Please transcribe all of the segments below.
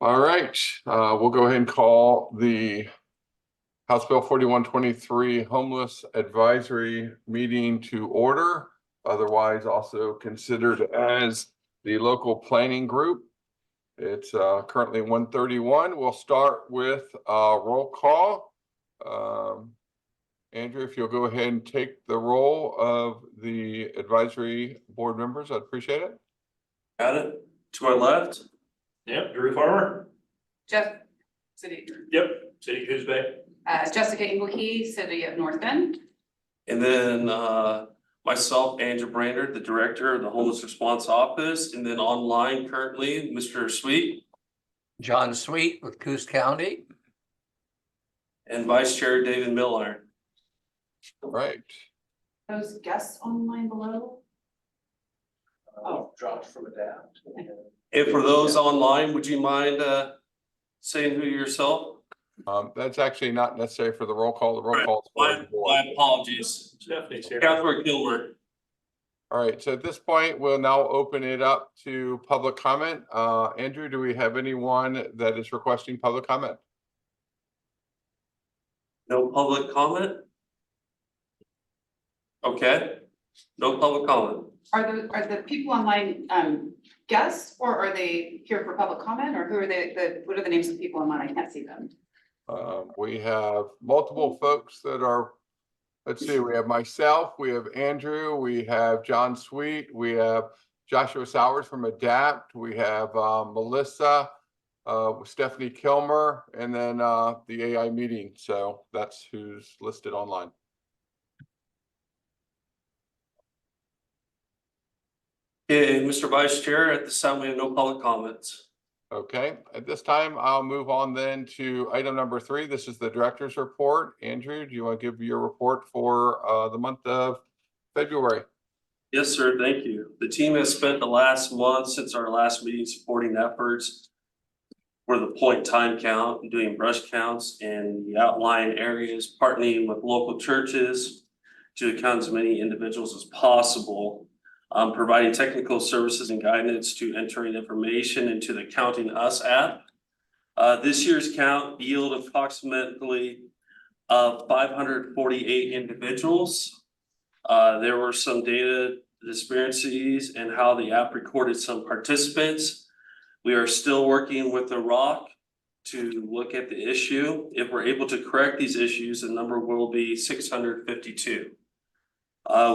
All right, we'll go ahead and call the House Bill 4123 Homeless Advisory Meeting to order, otherwise also considered as the local planning group. It's currently 1:31. We'll start with roll call. Andrew, if you'll go ahead and take the role of the advisory board members, I'd appreciate it. Got it. To my left. Yep, Drew Farmer. Jeff, City. Yep, City Coos Bay. Jessica Engelkey, City of North Bend. And then myself, Andrew Brainerd, the director of the Homeless Response Office, and then online currently, Mr. Sweet. John Sweet with Coos County. And Vice Chair David Miller. Right. Those guests online below. Oh, dropped from Adapt. And for those online, would you mind saying who yourself? That's actually not necessary for the roll call. The roll call is for the board. My apologies. Stephanie's here. Councilor Gilmer. All right, so at this point, we'll now open it up to public comment. Andrew, do we have anyone that is requesting public comment? No public comment? Okay, no public comment. Are the people online guests, or are they here for public comment, or who are they? What are the names of the people online? I can't see them. We have multiple folks that are, let's see, we have myself, we have Andrew, we have John Sweet, we have Joshua Sowers from Adapt, we have Melissa, Stephanie Kilmer, and then the AI meeting. So that's who's listed online. Okay, Mr. Vice Chair, at this time we have no public comments. Okay, at this time, I'll move on then to item number 3. This is the director's report. Andrew, do you want to give your report for the month of February? Yes, sir. Thank you. The team has spent the last month since our last meeting supporting efforts for the point time count and doing brush counts in the outlying areas, partnering with local churches to count as many individuals as possible. Providing technical services and guidance to entering information into the Counting Us app. This year's count yielded approximately 548 individuals. There were some data disparities in how the app recorded some participants. We are still working with the ROC to look at the issue. If we're able to correct these issues, the number will be 652.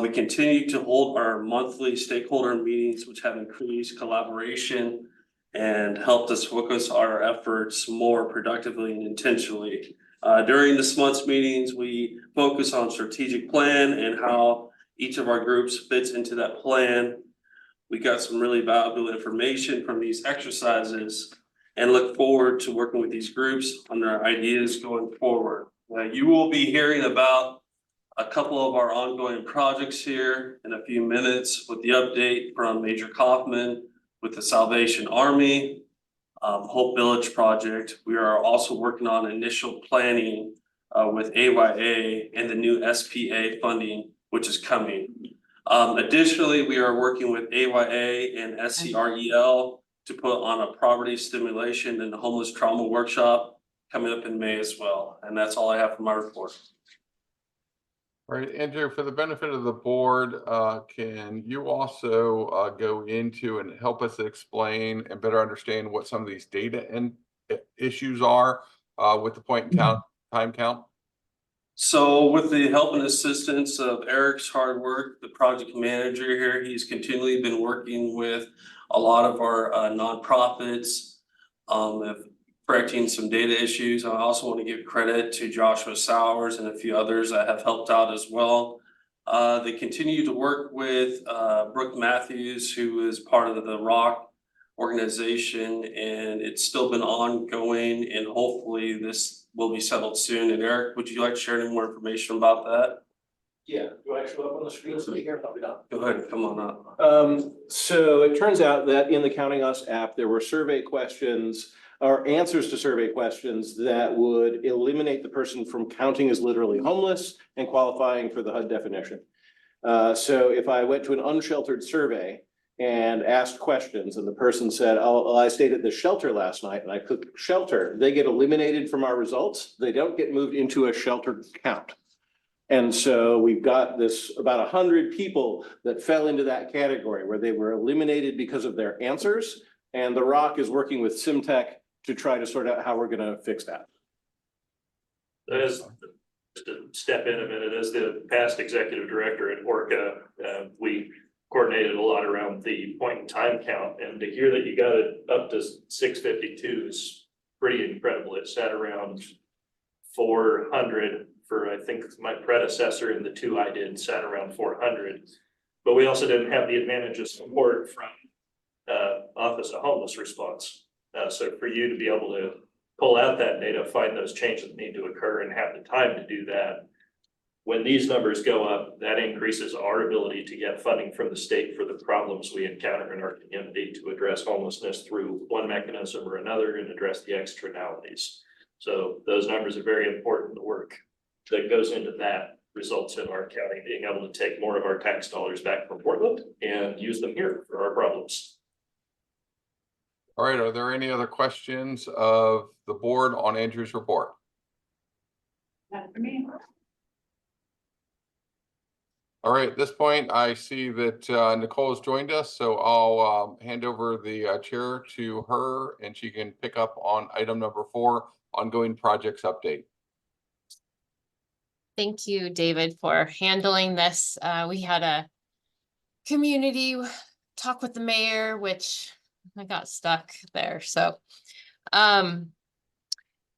We continue to hold our monthly stakeholder meetings, which have increased collaboration and helped us focus our efforts more productively and intentionally. During this month's meetings, we focus on strategic plan and how each of our groups fits into that plan. We got some really valuable information from these exercises and look forward to working with these groups on their ideas going forward. You will be hearing about a couple of our ongoing projects here in a few minutes with the update from Major Kaufman with the Salvation Army, Hope Village project. We are also working on initial planning with AYA and the new SPA funding, which is coming. Additionally, we are working with AYA and SCREL to put on a poverty stimulation and homeless trauma workshop coming up in May as well. And that's all I have for my report. All right, Andrew, for the benefit of the board, can you also go into and help us explain and better understand what some of these data and issues are with the point count, time count? So with the help and assistance of Eric's hard work, the project manager here, he's continually been working with a lot of our nonprofits, correcting some data issues. I also want to give credit to Joshua Sowers and a few others that have helped out as well. They continue to work with Brooke Matthews, who is part of the ROC organization, and it's still been ongoing, and hopefully this will be settled soon. And Eric, would you like to share any more information about that? Yeah, do I show up on the screen so you hear? Probably not. Go ahead, come on up. So it turns out that in the Counting Us app, there were survey questions or answers to survey questions that would eliminate the person from counting as literally homeless and qualifying for the HUD definition. So if I went to an unsheltered survey and asked questions, and the person said, oh, well, I stayed at the shelter last night and I cooked shelter, they get eliminated from our results. They don't get moved into a shelter count. And so we've got this about 100 people that fell into that category where they were eliminated because of their answers. And the ROC is working with SimTech to try to sort out how we're going to fix that. As just to step in a minute, as the past executive director at Orca, we coordinated a lot around the point in time count, and to hear that you got it up to 652 is pretty incredible. It sat around 400 for, I think, my predecessor, and the two I did sat around 400. But we also didn't have the advantage of support from Office of Homeless Response. So for you to be able to pull out that data, find those changes that need to occur, and have the time to do that, when these numbers go up, that increases our ability to get funding from the state for the problems we encounter in our community to address homelessness through one mechanism or another and address the externalities. So those numbers are very important. The work that goes into that results in our county being able to take more of our tax dollars back from Portland and use them here for our problems. All right, are there any other questions of the board on Andrew's report? Not for me. All right, at this point, I see that Nichole has joined us, so I'll hand over the chair to her and she can pick up on item number 4, ongoing projects update. Thank you, David, for handling this. We had a community talk with the mayor, which I got stuck there. So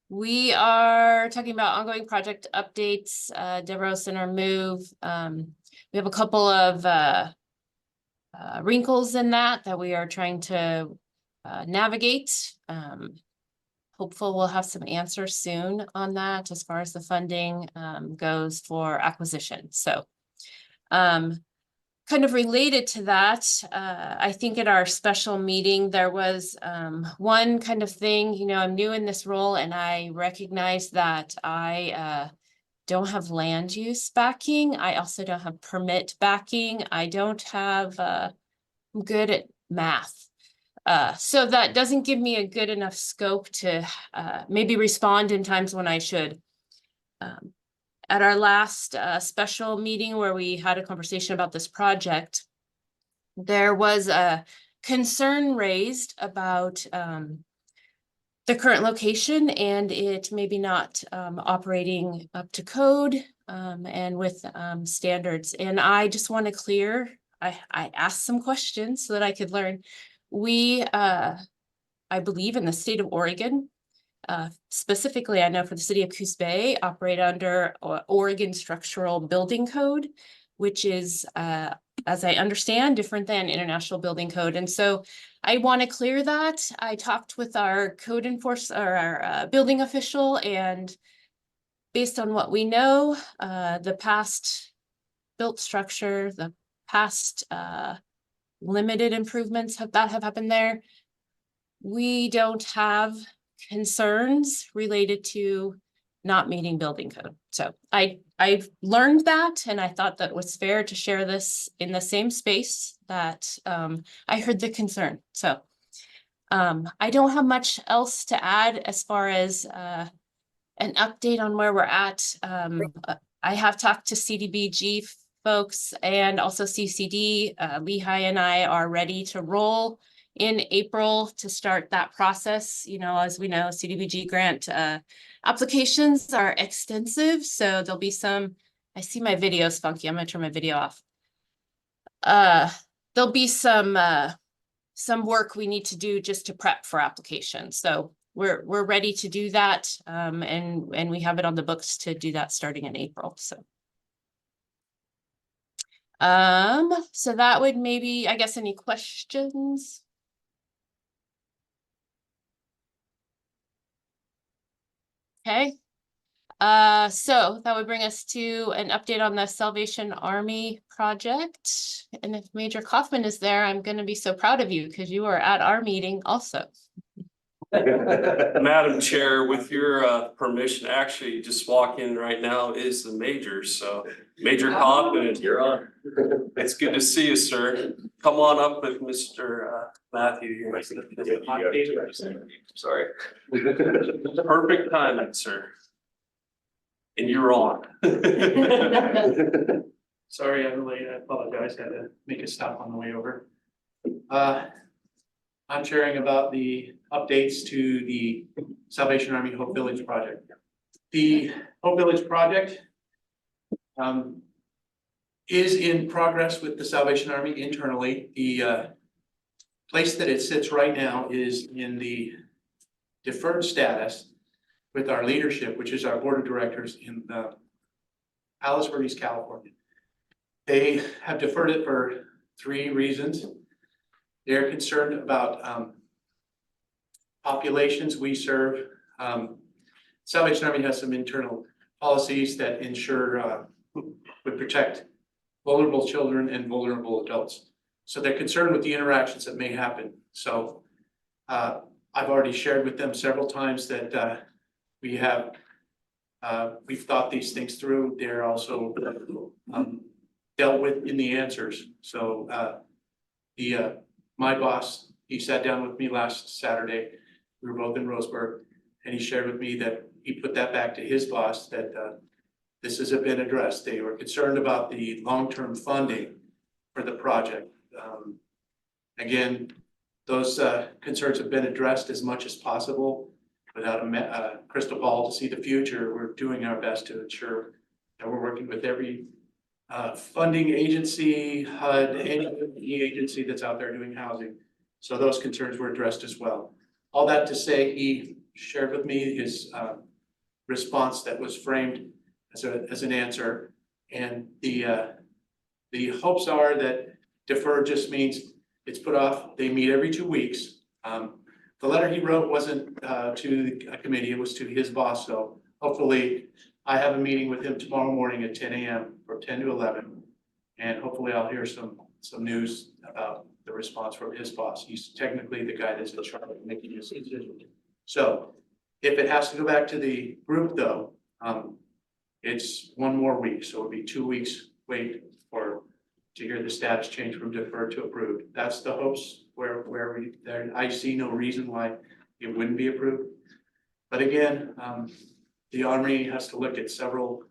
we are talking about ongoing project updates, Devereux Center move. We have a couple of wrinkles in that we are trying to navigate. Hopeful we'll have some answers soon on that as far as the funding goes for acquisition. So kind of related to that, I think at our special meeting, there was one kind of thing, you know, I'm new in this role and I recognize that I don't have land use backing. I also don't have permit backing. I don't have, I'm good at math. So that doesn't give me a good enough scope to maybe respond in times when I should. At our last special meeting where we had a conversation about this project, there was a concern raised about the current location and it maybe not operating up to code and with standards. And I just want to clear, I asked some questions so that I could learn. We, I believe in the state of Oregon, specifically, I know for the city of Coos Bay, operate under Oregon Structural Building Code, which is, as I understand, different than International Building Code. And so I want to clear that. I talked with our code enforcer, or our building official, and based on what we know, the past built structure, the past limited improvements that have happened there, we don't have concerns related to not meeting building code. So I've learned that, and I thought that was fair to share this in the same space that I heard the concern. So I don't have much else to add as far as an update on where we're at. I have talked to CDBG folks and also CCD. Lehigh and I are ready to roll in April to start that process. You know, as we know, CDBG grant applications are extensive. So there'll be some, I see my video is funky. I'm gonna turn my video off. There'll be some work we need to do just to prep for applications. So we're ready to do that. And we have it on the books to do that starting in April. So that would maybe, I guess, any questions? Okay. So that would bring us to an update on the Salvation Army project. And if Major Kaufman is there, I'm going to be so proud of you because you were at our meeting also. Madam Chair, with your permission, actually just walk in right now is the major, so Major Coffin, you're on. It's good to see you, sir. Come on up with Mr. Matthew here. Sorry. Perfect timing, sir. And you're on. Sorry, I'm late. I apologize. Had to make a stop on the way over. I'm sharing about the updates to the Salvation Army Hope Village project. The Hope Village project is in progress with the Salvation Army internally. The place that it sits right now is in the deferred status with our leadership, which is our board of directors in Aliceburg, East California. They have deferred it for 3 reasons. They're concerned about populations we serve. Salvation Army has some internal policies that ensure would protect vulnerable children and vulnerable adults. So they're concerned with the interactions that may happen. So I've already shared with them several times that we've thought these things through. They're also dealt with in the answers. So my boss, he sat down with me last Saturday. We were both in Roseburg, and he shared with me that he put that back to his boss, that this has been addressed. They were concerned about the long-term funding for the project. Again, those concerns have been addressed as much as possible. Without a crystal ball to see the future, we're doing our best to ensure that we're working with every funding agency, HUD, any agency that's out there doing housing. So those concerns were addressed as well. All that to say, he shared with me his response that was framed as an answer. And the hopes are that defer just means it's put off. They meet every 2 weeks. The letter he wrote wasn't to a committee, it was to his boss. So hopefully I have a meeting with him tomorrow morning at 10 a.m. from 10 to 11. And hopefully I'll hear some news about the response from his boss. He's technically the guy that's in charge of making this decision. So if it has to go back to the group though, it's 1 more week. So it'll be 2 weeks wait to hear the status change from deferred to approved. That's the hopes where I see no reason why it wouldn't be approved. But again, the Army has to look at several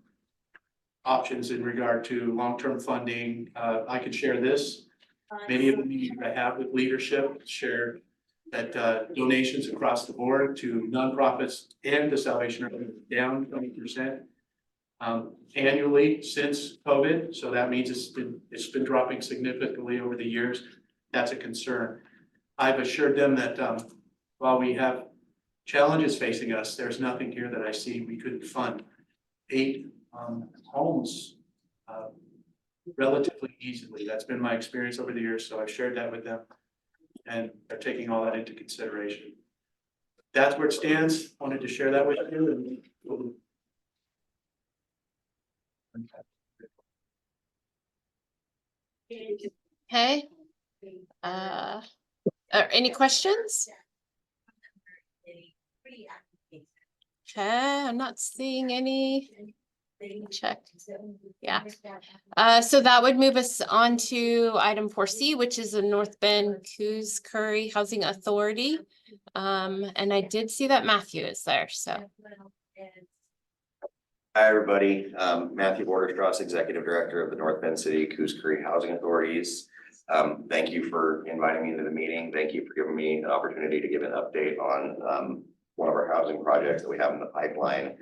options in regard to long-term funding. I could share this. Many of the meetings I have with leadership share that donations across the board to nonprofits and the Salvation Army down 20%. Annually since COVID, so that means it's been dropping significantly over the years. That's a concern. I've assured them that while we have challenges facing us, there's nothing here that I see we couldn't fund 8 homes relatively easily. That's been my experience over the years, so I've shared that with them, and they're taking all that into consideration. That's where it stands. Wanted to share that with you. Okay. Any questions? Okay, I'm not seeing any. Check. Yeah. So that would move us on to item 4C, which is the North Bend Coos-Curry Housing Authority. And I did see that Matthew is there, so. Hi, everybody. Matthew Borderstrass, Executive Director of the North Bend City Coos-Curry Housing Authorities. Thank you for inviting me into the meeting. Thank you for giving me an opportunity to give an update on one of our housing projects that we have in the pipeline.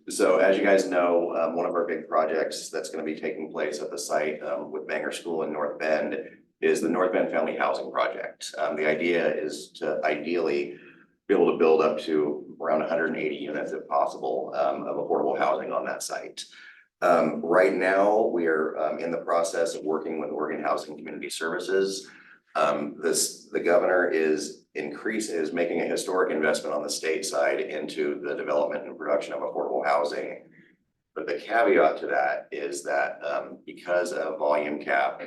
So as you guys know, one of our big projects that's going to be taking place at the site with Banger School in North Bend is the North Bend Family Housing Project. The idea is to ideally be able to build up to around 180 units if possible of affordable housing on that site. Right now, we are in the process of working with Oregon Housing Community Services. The governor is making a historic investment on the state side into the development and production of affordable housing. But the caveat to that is that because of volume cap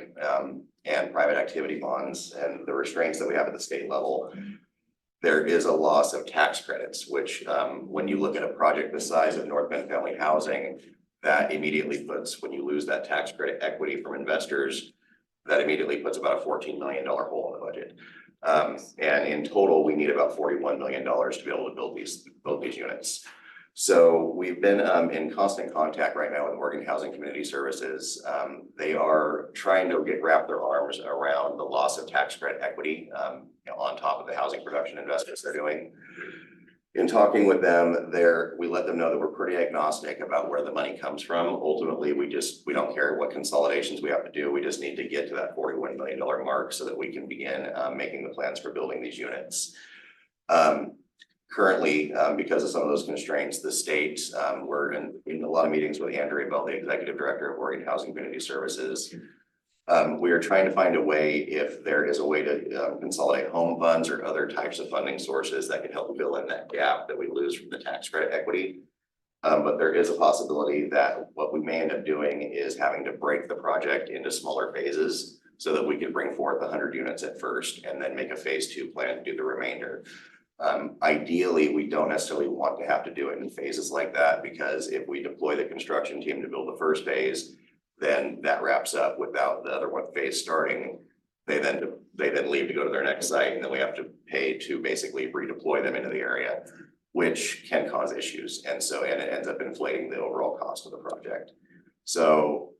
and private activity bonds and the restraints that we have at the state level, there is a loss of tax credits, which when you look at a project the size of North Bend Family Housing, that immediately puts, when you lose that tax credit equity from investors, that immediately puts about a $14 million hole in the budget. And in total, we need about $41 million to be able to build these units. So we've been in constant contact right now with Oregon Housing Community Services. They are trying to wrap their arms around the loss of tax credit equity on top of the housing production investments they're doing. In talking with them, we let them know that we're pretty agnostic about where the money comes from. Ultimately, we don't care what consolidations we have to do. We just need to get to that $41 million mark so that we can begin making the plans for building these units. Currently, because of some of those constraints, the state, we're in a lot of meetings with Andrew Bell, the executive director of Oregon Housing Community Services. We are trying to find a way, if there is a way to consolidate home funds or other types of funding sources that can help fill in that gap that we lose from the tax credit equity. But there is a possibility that what we may end up doing is having to break the project into smaller phases so that we can bring forth 100 units at first and then make a phase 2 plan to do the remainder. Ideally, we don't necessarily want to have to do it in phases like that, because if we deploy the construction team to build the first phase, then that wraps up without the other one phase starting. They then leave to go to their next site, and then we have to pay to basically redeploy them into the area, which can cause issues. And it ends up inflating the overall cost of the project. So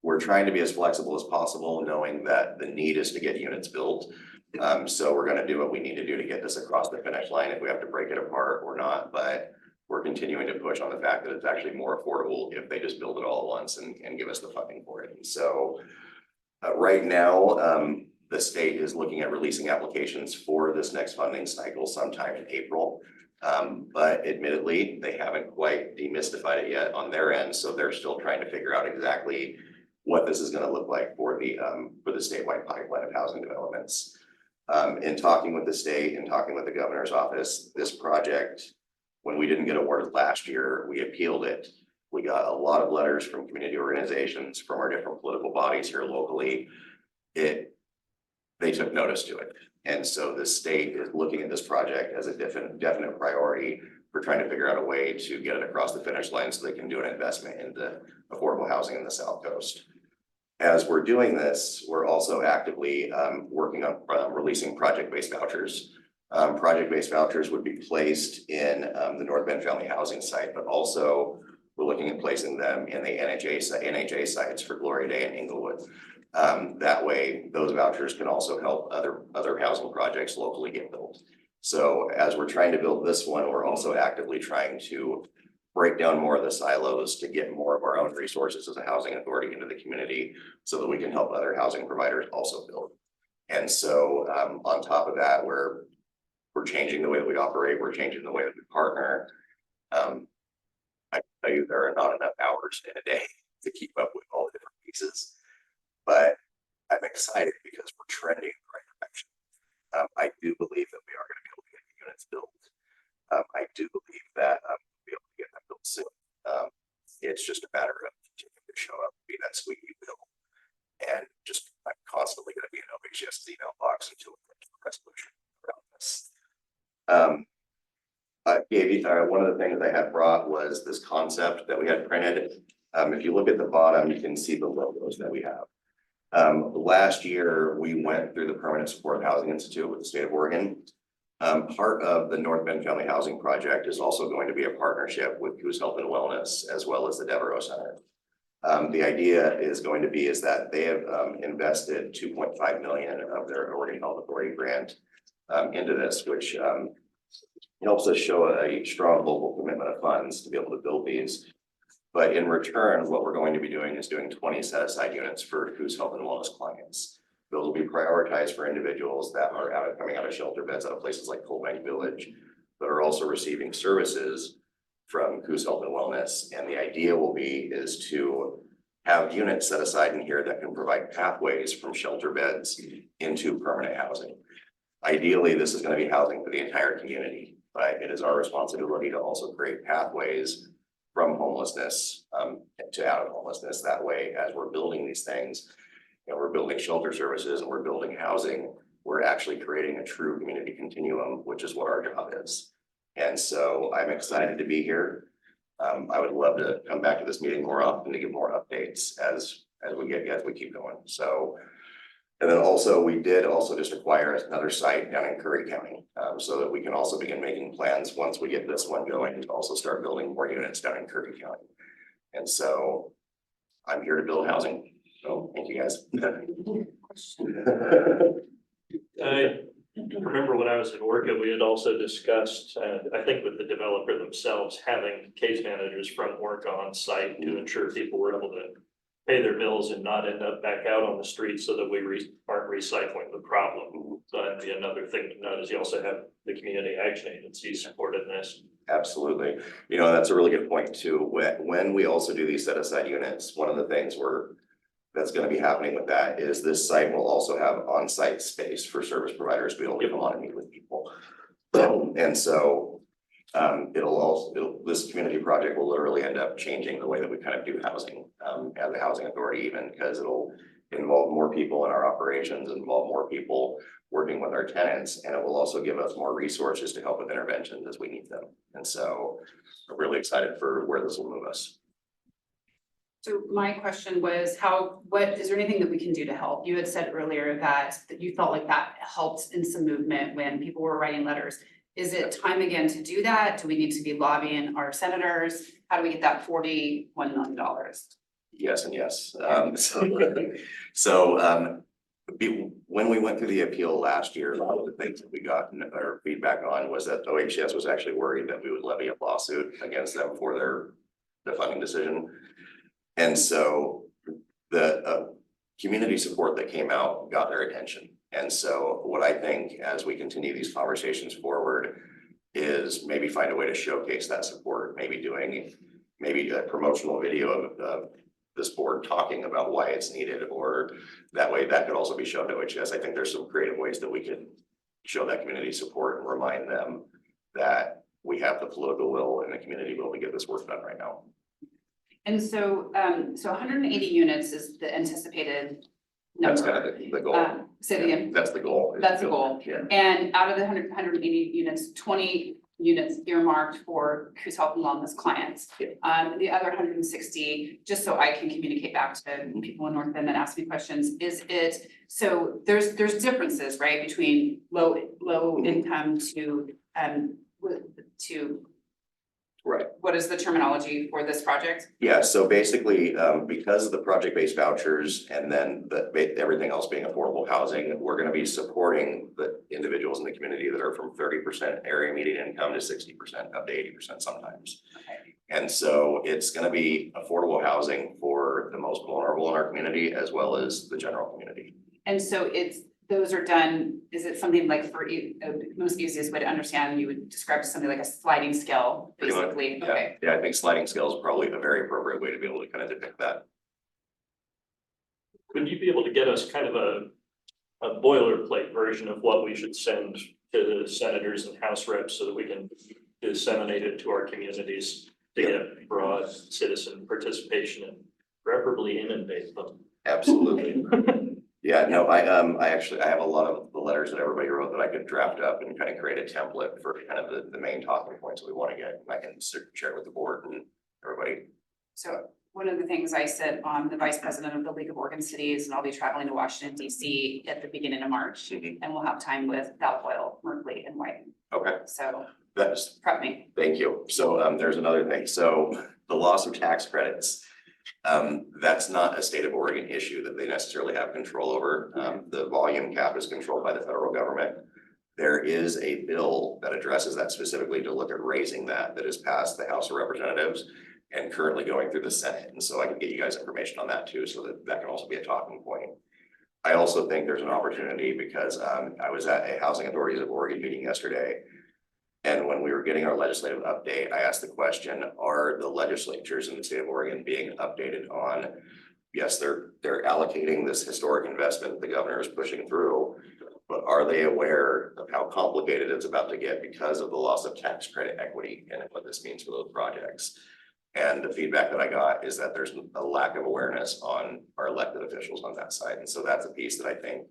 we're trying to be as flexible as possible, knowing that the need is to get units built. So we're going to do what we need to do to get this across the finish line, if we have to break it apart or not. But we're continuing to push on the fact that it's actually more affordable if they just build it all at once and give us the funding for it. And so right now, the state is looking at releasing applications for this next funding cycle sometime in April. But admittedly, they haven't quite demystified it yet on their end. So they're still trying to figure out exactly what this is going to look like for the statewide pipeline of housing developments. In talking with the state and talking with the governor's office, this project, when we didn't get awarded last year, we appealed it. We got a lot of letters from community organizations, from our different political bodies here locally. They took notice to it. And so the state is looking at this project as a definite priority for trying to figure out a way to get it across the finish line so they can do an investment into affordable housing in the South Coast. As we're doing this, we're also actively working on releasing project-based vouchers. Project-based vouchers would be placed in the North Bend Family Housing site, but also we're looking at placing them in the NHA sites for Gloria Day and Inglewood. That way, those vouchers can also help other housing projects locally get built. So as we're trying to build this one, we're also actively trying to break down more of the silos to get more of our own resources as a housing authority into the community so that we can help other housing providers also build. And so on top of that, we're changing the way that we operate. We're changing the way that we partner. I can tell you there are not enough hours in a day to keep up with all the different pieces, but I'm excited because we're trending in the right direction. I do believe that we are going to be able to get the units built. I do believe that we'll be able to get them built soon. It's just a matter of continuing to show up, be that squeaky wheel, and just I'm constantly going to be in OHS email box until we get to a resolution around this. One of the things I had brought was this concept that we had printed. If you look at the bottom, you can see the logos that we have. Last year, we went through the Permanent Support Housing Institute with the state of Oregon. Part of the North Bend Family Housing Project is also going to be a partnership with Coos Health and Wellness, as well as the Devereux Center. The idea is going to be that they have invested $2.5 million of their Oregon Health Authority grant into this, which helps us show a strong local commitment of funds to be able to build these. But in return, what we're going to be doing is doing 20 set-aside units for Coos Health and Wellness clients. Those will be prioritized for individuals that are coming out of shelter beds out of places like Cold Bank Village, but are also receiving services from Coos Health and Wellness. And the idea is to have units set aside in here that can provide pathways from shelter beds into permanent housing. Ideally, this is going to be housing for the entire community, but it is our responsibility to also create pathways from homelessness to out of homelessness. That way, as we're building these things, we're building shelter services and we're building housing. we're actually creating a true community continuum, which is what our job is. And so I'm excited to be here. I would love to come back to this meeting more often to give more updates as we keep going. So, and then also we did also just acquire another site down in Curry County, so that we can also begin making plans once we get this one going to also start building more units down in Curry County. And so I'm here to build housing. So thank you guys. I remember when I was in Orca, we had also discussed, I think with the developer themselves, having case managers from Orca on site to ensure people were able to pay their bills and not end up back out on the street so that we aren't recycling the problem. So that'd be another thing to note is you also have the community action agencies supported in this. Absolutely. You know, that's a really good point too. When we also do these set aside units, one of the things that's going to be happening with that is this site will also have on-site space for service providers to be able to come on and meet with people. And so this community project will literally end up changing the way that we kind of do housing as a housing authority, even because it'll involve more people in our operations, involve more people working with our tenants, and it will also give us more resources to help with interventions as we need them. And so I'm really excited for where this will move us. So my question was is there anything that we can do to help? You had said earlier that you felt like that helped in some movement when people were writing letters. Is it time again to do that? Do we need to be lobbying our senators? How do we get that $41 million? Yes and yes. When we went through the appeal last year, a lot of the things that we got our feedback on was that OHS was actually worried that we would levy a lawsuit against them for the funding decision. And so the community support that came out got their attention. And so what I think as we continue these conversations forward is maybe find a way to showcase that support, maybe a promotional video of this board talking about why it's needed, or that way that could also be shown to OHS. I think there's some creative ways that we can show that community support and remind them that we have the political will and the community will to get this work done right now. And so 180 units is the anticipated number. That's kind of the goal. Say it again. That's the goal. That's the goal. Yeah. And out of the 180 units, 20 units earmarked for Coos Health and Wellness clients. Yeah. The other 160, just so I can communicate back to people in North Bend that ask me questions, so there's differences, right, between low income to Right. what is the terminology for this project? Yeah, so basically, because of the project-based vouchers and then everything else being affordable housing, we're gonna be supporting the individuals in the community that are from 30% area median income to 60%, up to 80% sometimes. Okay. And so it's gonna be affordable housing for the most vulnerable in our community as well as the general community. And so those are done, is it something like most easiest way to understand, you would describe something like a sliding scale, Pretty much, basically? yeah. Okay. Yeah, I think sliding scale is probably a very appropriate way to be able to kind of depict that. Would you be able to get us kind of a boilerplate version of what we should send to the senators and House reps so that we can disseminate it to our communities to get broad citizen participation and preferably inundate them? Absolutely. Yeah, no, I have a lot of the letters that everybody wrote that I could draft up and kind of create a template for kind of the main talking points that we want to get. And I can share it with the board and everybody. So one of the things I said, I'm the vice president of the League of Oregon Cities, and I'll be traveling to Washington DC at the beginning of March. Mhm. And we'll have time with Dalfoyle, Merkley, and White. Okay, So that's, prep me. thank you. So there's another thing. So the loss of tax credits. That's not a state of Oregon issue that they necessarily have control over. The volume cap is controlled by the federal government. There is a bill that addresses that specifically to look at raising that has passed the House of Representatives and currently going through the Senate. And so I can get you guys information on that too, so that can also be a talking point. I also think there's an opportunity because I was at a Housing Authorities of Oregon meeting yesterday. And when we were getting our legislative update, I asked the question, are the legislatures in the state of Oregon being updated on, yes, they're allocating this historic investment the governor is pushing through, but are they aware of how complicated it's about to get because of the loss of tax credit equity and what this means for those projects? And the feedback that I got is that there's a lack of awareness on our elected officials on that side. And so that's a piece that I think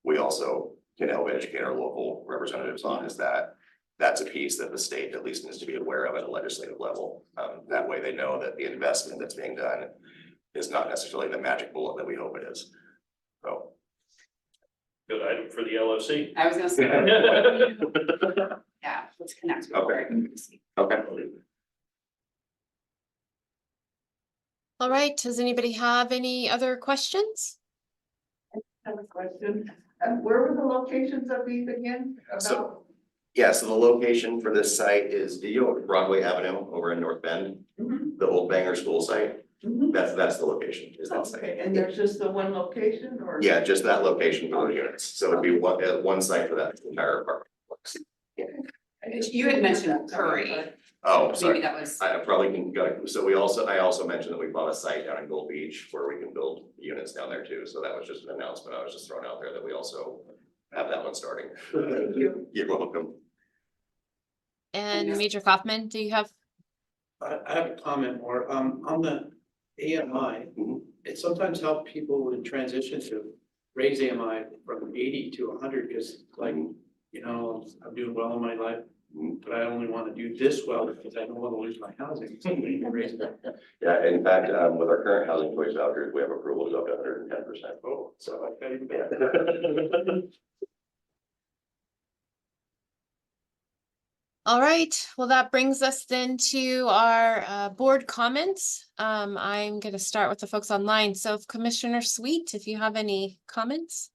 we also can help educate our local representatives on is that that's a piece that the state at least needs to be aware of at a legislative level. That way they know that the investment that's being done is not necessarily the magic bullet that we hope it is. So. Good item for the LOC. I was gonna say, yeah, let's connect. with Okay. Greg. Okay. All right, does anybody have any other questions? I have a question. Where were the locations of these again? So, yeah, so the location for this site is, do you know Broadway Avenue over in North Bend? Mhm. The old Banger School site? Mhm. That's the location, is that site. Okay, and there's just the one location or? Yeah, just that location for the units. So it'd be one site for that entire apartment complex. You had mentioned Curry, Oh, maybe sorry. that was, I probably can go, so I also mentioned that we bought a site down in Gold Beach where we can build units down there too. So that was just an announcement. I was just throwing out there that we also have that one starting. Thank you. You're welcome. And Yes. Major Kaufman, do you have? I have a comment more, on the AMI, Mhm. it sometimes helps people in transition to raise AMI from 80 to 100, because like, you know, I'm doing well in my life, but I only want to do this well because I don't want to lose my housing. So we can raise it. Yeah, in fact, with our current housing choice vouchers, we have approval to go up to 110%. Oh, so I got even Yeah. better. All right, well, that brings us then to our board comments. I'm gonna start with the folks online. So Commissioner Sweet, if you have any comments?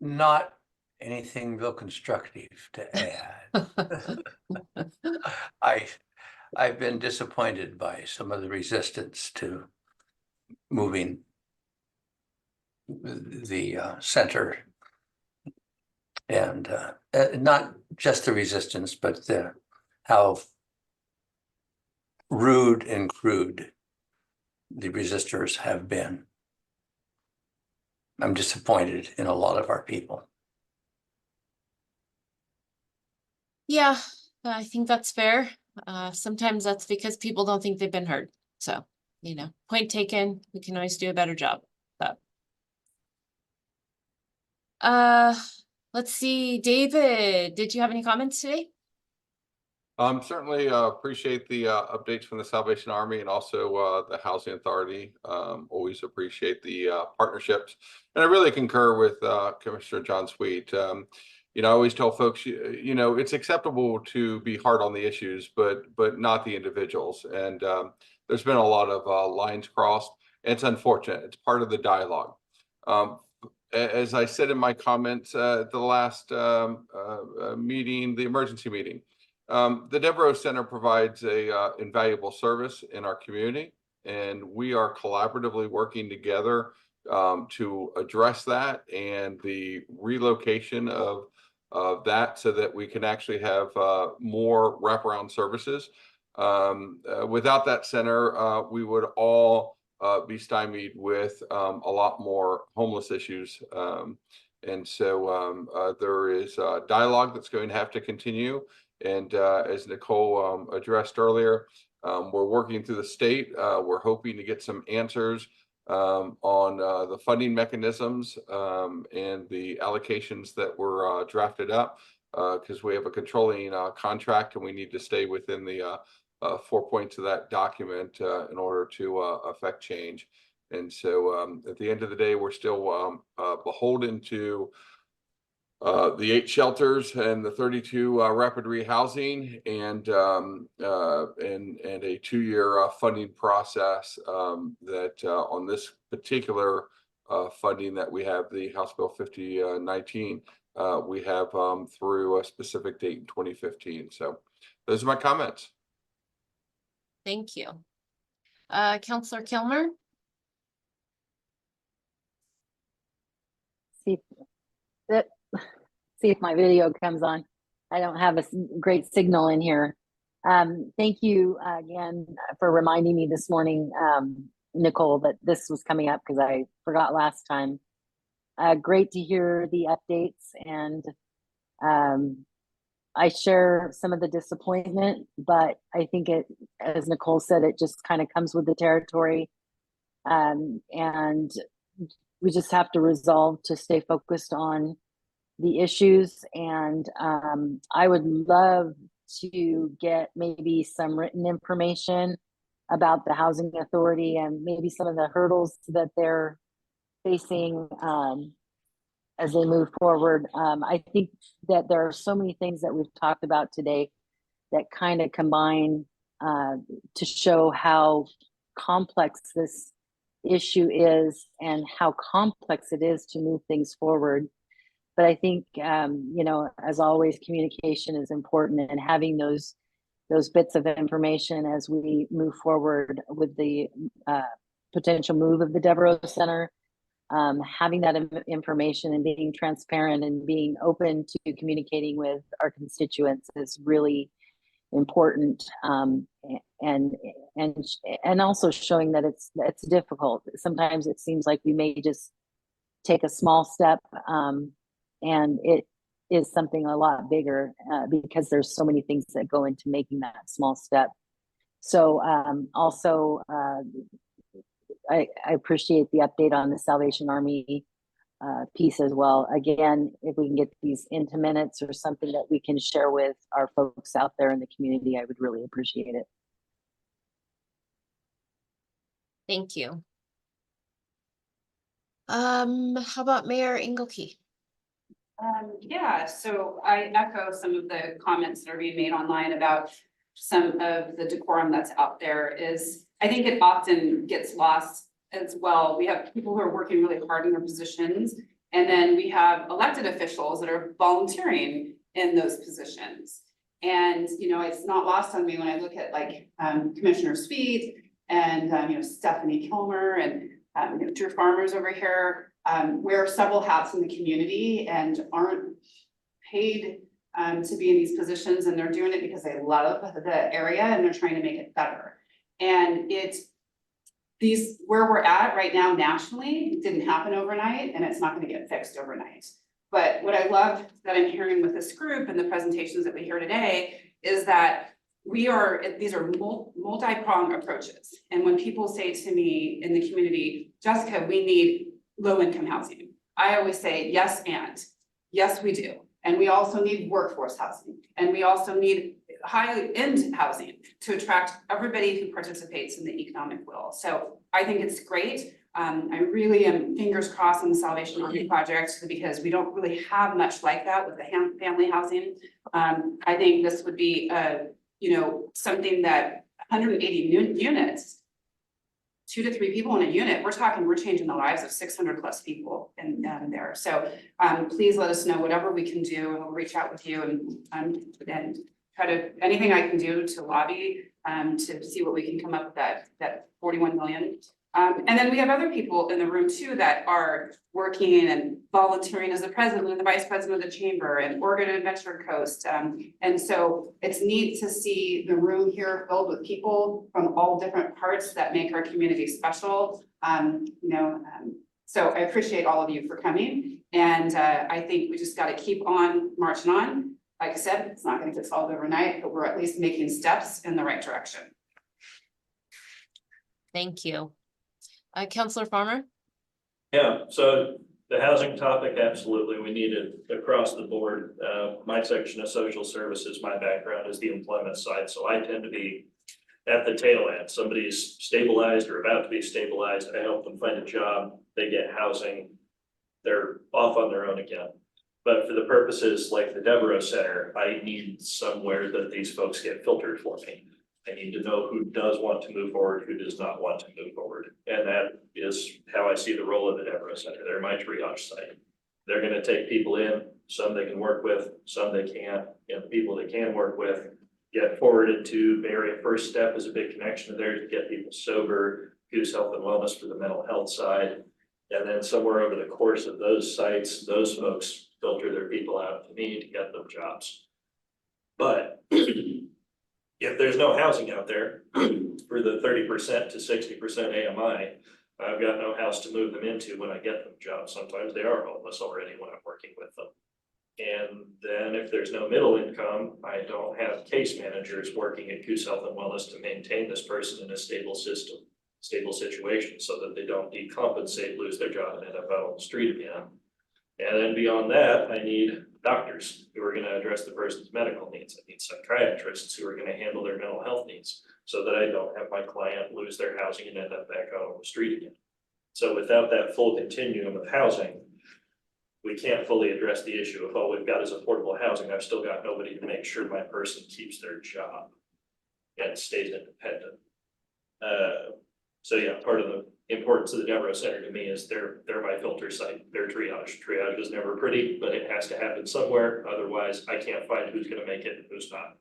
Not anything real constructive to add. I've been disappointed by some of the resistance to moving the center. And not just the resistance, but how rude and crude the resistors have been. I'm disappointed in a lot of our people. Yeah, I think that's fair. Sometimes that's because people don't think they've been heard. So, you know, point taken, we can always do a better job, but. Let's see, David, did you have any comments today? Certainly appreciate the updates from the Salvation Army and also the Housing Authority. Always appreciate the partnerships. And I really concur with Commissioner John Sweet. You know, I always tell folks, you know, it's acceptable to be hard on the issues, but not the individuals. And there's been a lot of lines crossed. And it's unfortunate. It's part of the dialogue. As I said in my comments at the last meeting, the emergency meeting, the Devereux Center provides a invaluable service in our community, and we are collaboratively working together to address that and the relocation of that so that we can actually have more wraparound services. Without that center, we would all be stymied with a lot more homeless issues. And so there is dialogue that's going to have to continue. And as Nichole addressed earlier, we're working through the state. We're hoping to get some answers on the funding mechanisms and the allocations that were drafted up because we have a controlling contract and we need to stay within the 4 points of that document in order to affect change. And so at the end of the day, we're still beholden to the 8 shelters and the 32 rapid rehousing and a 2-year funding process that on this particular funding that we have, the House Bill 5019, we have through a specific date in 2015. So those are my comments. Thank you. Counselor Kilmer? See if my video comes on. I don't have a great signal in here. Thank you again for reminding me this morning, Nichole, that this was coming up because I forgot last time. Great to hear the updates, and I share some of the disappointment, but I think it, as Nichole said, it just kind of comes with the territory. And we just have to resolve to stay focused on the issues. And I would love to get maybe some written information about the housing authority and maybe some of the hurdles that they're facing as they move forward. I think that there are so many things that we've talked about today that kind of combine to show how complex this issue is and how complex it is to move things forward. But I think, you know, as always, communication is important, and having those bits of information as we move forward with the potential move of the Devereux Center, having that information and being transparent and being open to communicating with our constituents is really important, and also showing that it's difficult. Sometimes it seems like we may just take a small step, and it is something a lot bigger because there's so many things that go into making that small step. So also, I appreciate the update on the Salvation Army piece as well. Again, if we can get these into minutes or something that we can share with our folks out there in the community, I would really appreciate it. Thank you. How about Mayor Engelke? Yeah, so I echo some of the comments that are being made online about some of the decorum that's out there. I think it often gets lost as well. We have people who are working really hard in their positions, and then we have elected officials that are volunteering in those positions. And, you know, it's not lost on me when I look at like Commissioner Sweet and, you know, Stephanie Kilmer and you know, Drew Farmers over here, wear several hats in the community and aren't paid to be in these positions, and they're doing it because they love the area and they're trying to make it better. And where we're at right now nationally didn't happen overnight, and it's not going to get fixed overnight. But what I love that I'm hearing with this group and the presentations that we hear today is that these are multi-pronged approaches. And when people say to me in the community, Jessica, we need low-income housing, I always say, yes, and yes, we do. And we also need workforce housing. And we also need high-end housing to attract everybody who participates in the economic will. So I think it's great. I really am fingers crossed on the Salvation Army project because we don't really have much like that with the family housing. I think this would be you know, something that 180 units, 2 to 3 people in a unit, we're changing the lives of 600 plus people in there. So please let us know whatever we can do, and we'll reach out with you and try to, anything I can do to lobby to see what we can come up with that 41 million. And then we have other people in the room too that are working and volunteering as the president and the vice president of the chamber and Oregon Adventure Coast. And so it's neat to see the room here filled with people from all different parts that make our community special. So I appreciate all of you for coming. And I think we just got to keep on marching on. Like I said, it's not going to get solved overnight, but we're at least making steps in the right direction. Thank you. Councilor Farmer? Yeah, so the housing topic, absolutely, we need it across the board. My section of social services, my background is the employment side, so I tend to be at the tail end. Somebody's stabilized or about to be stabilized, I help them find a job, they get housing, they're off on their own again. But for the purposes like the Devereux Center, I need somewhere that these folks get filtered for me. I need to know who does want to move forward, who does not want to move forward. And that is how I see the role of the Devereux Center. They're my triage site. They're going to take people in, some they can work with, some they can't. And the people they can work with get forwarded to Bay Area First Step is a big connection there to get people sober, Coos Health and Wellness for the mental health side. And then somewhere over the course of those sites, those folks filter their people out to me to get them jobs. But if there's no housing out there for the 30% to 60% AMI, I've got no house to move them into when I get them jobs. Sometimes they are homeless already when I'm working with them. And then if there's no middle income, I don't have case managers working at Coos Health and Wellness to maintain this person in a stable system. stable situation so that they don't decompensate, lose their job, and end up out on the street again. And then beyond that, I need doctors who are gonna address the person's medical needs. I need psychiatrists who are gonna handle their mental health needs so that I don't have my client lose their housing and end up back out on the street again. So without that full continuum of housing, we can't fully address the issue. If all we've got is affordable housing, I've still got nobody to make sure my person keeps their job and stays independent. So yeah, part of the importance of the Devereux Center to me is they're my filter site, their triage. Triage is never pretty, but it has to happen somewhere. Otherwise, I can't find who's gonna make it and who's not.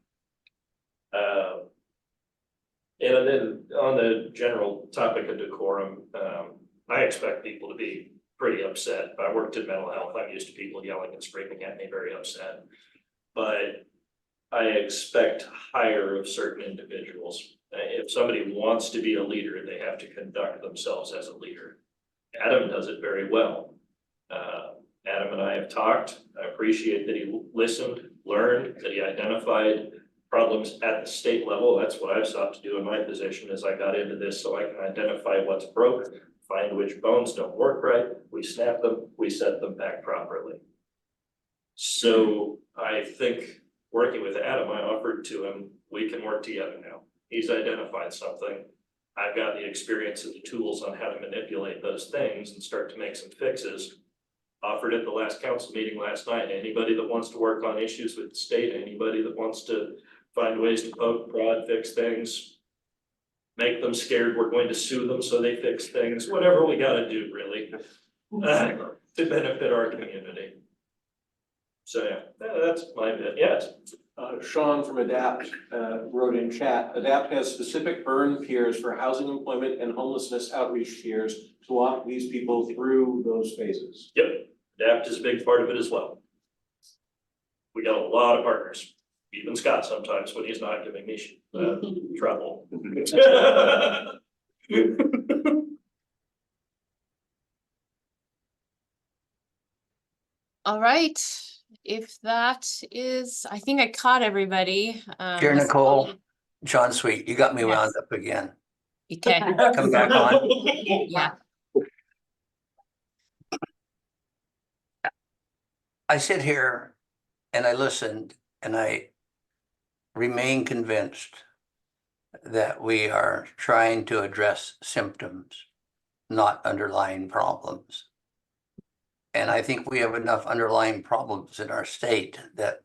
And then on the general topic of decorum, I expect people to be pretty upset. I worked in mental health. I'm used to people yelling and screaming at me, very upset. But I expect higher of certain individuals. If somebody wants to be a leader, they have to conduct themselves as a leader. Adam does it very well. Adam and I have talked. I appreciate that he listened, learned, that he identified problems at the state level. That's what I've sought to do in my position as I got into this, so I can identify what's broke, find which bones don't work right, we snap them, we set them back properly. So I think working with Adam, I offered to him, we can work together now. He's identified something. I've got the experience and the tools on how to manipulate those things and start to make some fixes. Offered at the last council meeting last night, anybody that wants to work on issues with the state, anybody that wants to find ways to poke, prod, fix things, make them scared we're going to sue them so they fix things, whatever we gotta do really, to benefit our community. So yeah, that's my bit, yes. Sean from ADAPT wrote in chat, ADAPT has specific burn peers for housing, employment, and homelessness outreach peers to walk these people through those phases. Yep, ADAPT is a big part of it as well. We got a lot of partners, even Scott sometimes when he's not giving me trouble. All right, if that is, I think I caught everybody. Dear Nichole, John Sweet, you got me wound up again. Okay. Come back on. Yeah. I sit here and I listened and I remain convinced that we are trying to address symptoms, not underlying problems. And I think we have enough underlying problems in our state that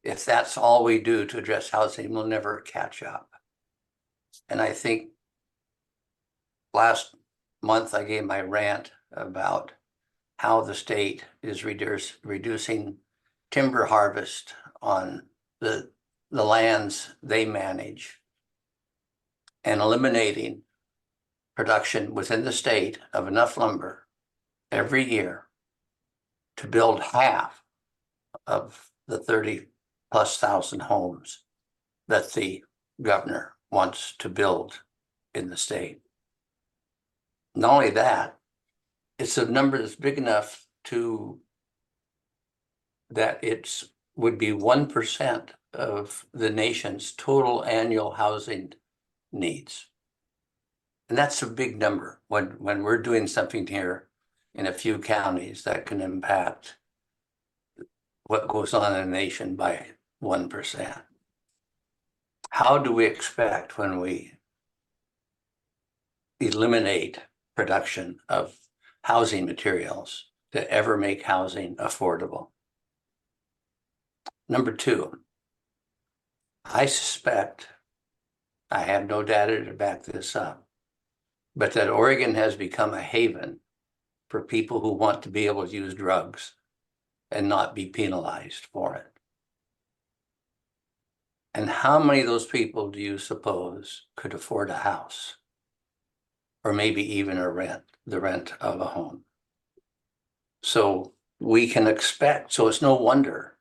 if that's all we do to address housing, we'll never catch up. And I think last month I gave my rant about how the state is reducing timber harvest on the lands they manage and eliminating production within the state of enough lumber every year to build half of the 30,000+ homes that the governor wants to build in the state. Not only that, it's a number that's big enough that it would be 1% of the nation's total annual housing needs. And that's a big number when we're doing something here in a few counties that can impact what goes on in the nation by 1%. How do we expect when we eliminate production of housing materials to ever make housing affordable? Number two, I suspect, I have no data to back this up, but that Oregon has become a haven for people who want to be able to use drugs and not be penalized for it. And how many of those people do you suppose could afford a house? Or maybe even the rent of a home? So we can expect, so it's no wonder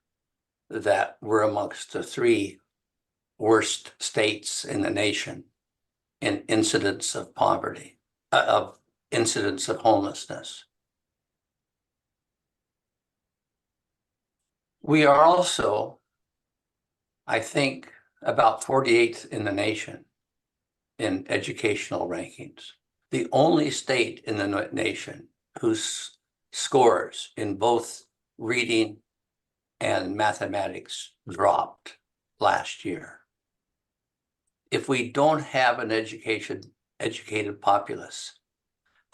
that we're amongst the 3 worst states in the nation in incidence of poverty, of incidence of homelessness. We are also, I think, about 48th in the nation in educational rankings. the only state in the nation whose scores in both reading and mathematics dropped last year. If we don't have an educated populace,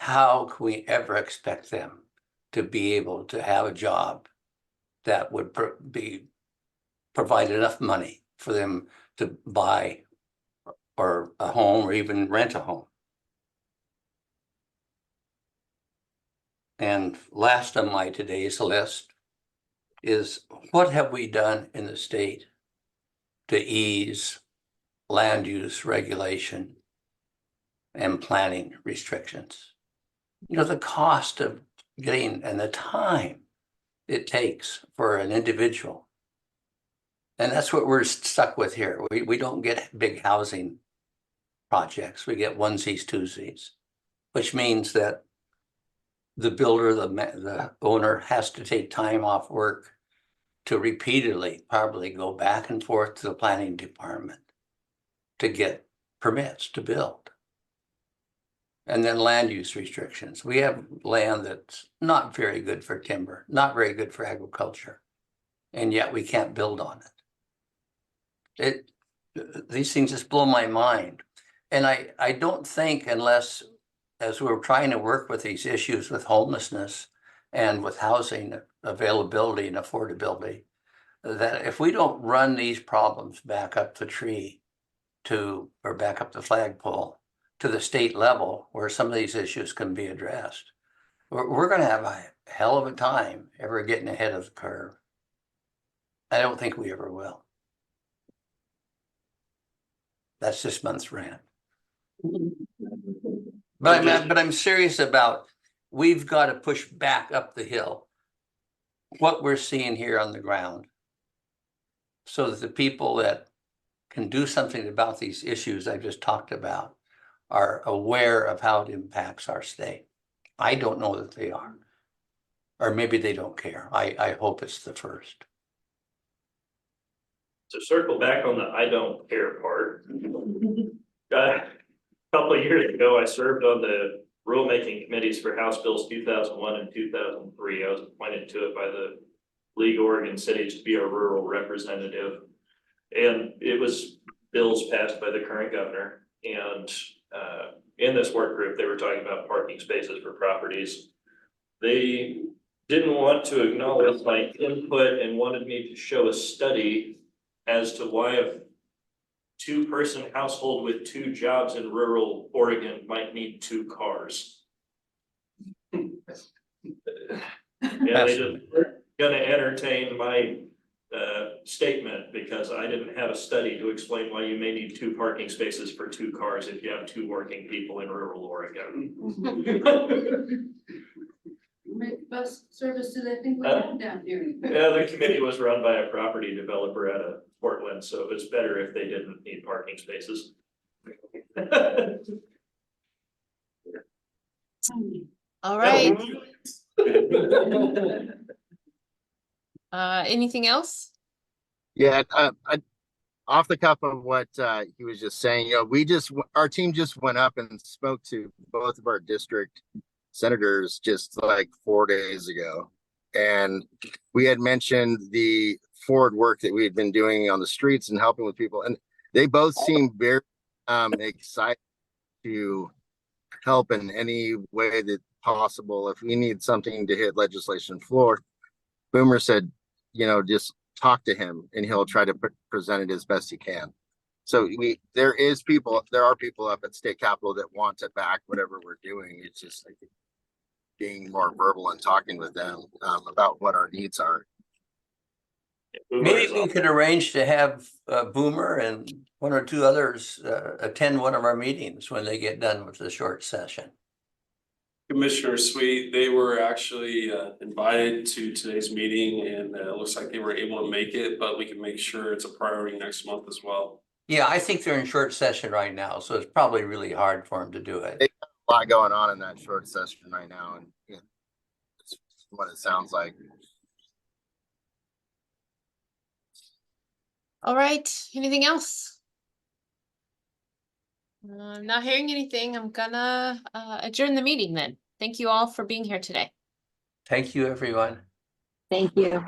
how can we ever expect them to be able to have a job that would provide enough money for them to buy or a home or even rent a home? And last on my today's list is, what have we done in the state to ease land use regulation and planning restrictions? You know, the cost of getting and the time it takes for an individual. And that's what we're stuck with here. We don't get big housing projects. We get onesies, twosies, which means that the builder, the owner has to take time off work to repeatedly probably go back and forth to the planning department to get permits to build. And then land use restrictions. We have land that's not very good for timber, not very good for agriculture, and yet we can't build on it. These things just blow my mind. And I don't think, unless, as we're trying to work with these issues with homelessness and with housing availability and affordability, that if we don't run these problems back up the tree or back up the flagpole to the state level where some of these issues can be addressed, we're going to have a hell of a time ever getting ahead of the curve. I don't think we ever will. That's this month's rant. But I'm serious about, we've got to push back up the hill what we're seeing here on the ground, so that the people that can do something about these issues I just talked about are aware of how it impacts our state. I don't know that they are, or maybe they don't care. I hope it's the first. To circle back on the I don't care part. A couple of years ago, I served on the rulemaking committees for House Bills 2001 and 2003. I was appointed to it by the League of Oregon Cities to be a rural representative. And it was bills passed by the current governor. And in this work group, they were talking about parking spaces for properties. They didn't want to acknowledge my input and wanted me to show a study as to why a two-person household with 2 jobs in rural Oregon might need 2 cars. Yeah, they just weren't gonna entertain my statement because I didn't have a study to explain why you may need 2 parking spaces for 2 cars if you have 2 working people in rural Oregon. Make bus service do they think we have down here? Yeah, the committee was run by a property developer out of Portland, so it's better if they didn't need parking spaces. All right. Anything else? Yeah, off the cuff of what he was just saying, you know, our team just went up and spoke to both of our district senators just like 4 days ago. And we had mentioned the forward work that we had been doing on the streets and helping with people. And they both seemed very excited to help in any way that possible. If we need something to hit legislation floor, Boomer said, you know, just talk to him and he'll try to present it as best he can. So there are people up at state capitol that want to back whatever we're doing. It's just like being more verbal and talking with them about what our needs are. Maybe we could arrange to have Boomer and 1 or 2 others attend one of our meetings when they get done with the short session. Commissioner Sweet, they were actually invited to today's meeting, and it looks like they were able to make it, but we can make sure it's a priority next month as well. Yeah, I think they're in short session right now, so it's probably really hard for them to do it. They got a lot going on in that short session right now, and yeah, that's what it sounds like. All right. Anything else? I'm not hearing anything. I'm gonna adjourn the meeting then. Thank you all for being here today. Thank you, everyone. Thank you.